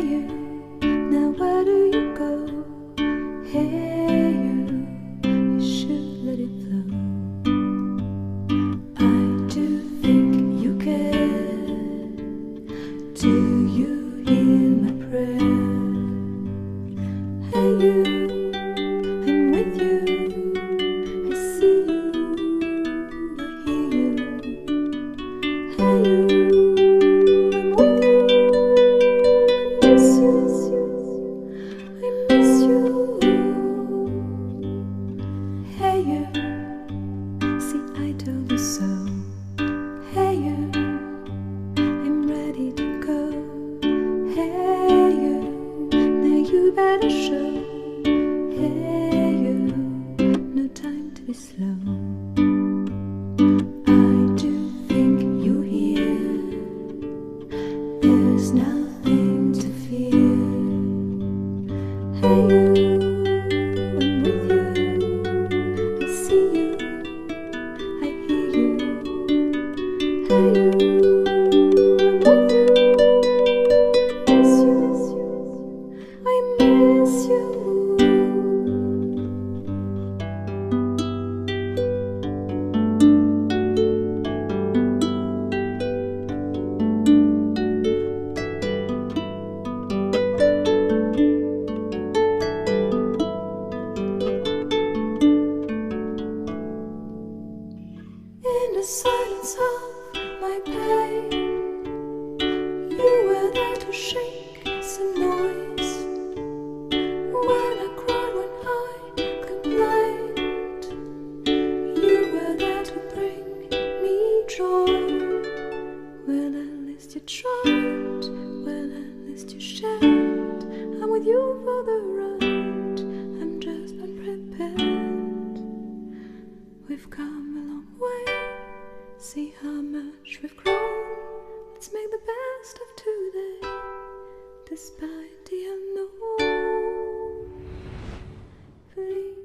you, now where do you go? Hey you should let it flow. I do think you care. Do you hear my prayer? Hey you, I'm with you. I see you, I hear you. Hey you, I'm with you. I miss you, I miss you. Hey you, see I told you so. Hey you, I'm ready to go. Hey you, now you better show. Hey you, no time to be slow. I do think you hear. There's nothing to fear. Hey you, I'm with you. I see you, I hear you. Hey you, I'm with you. I miss you. In the silence of my pain, you were there to shake some noise. When I cried, when I complained, you were there to bring me joy. Well, at least you tried, well, at least you shared. I'm with you for the ride, I'm just unprepared. We've come a long way, see how much we've grown. Let's make the best of today, despite the unknown. Please.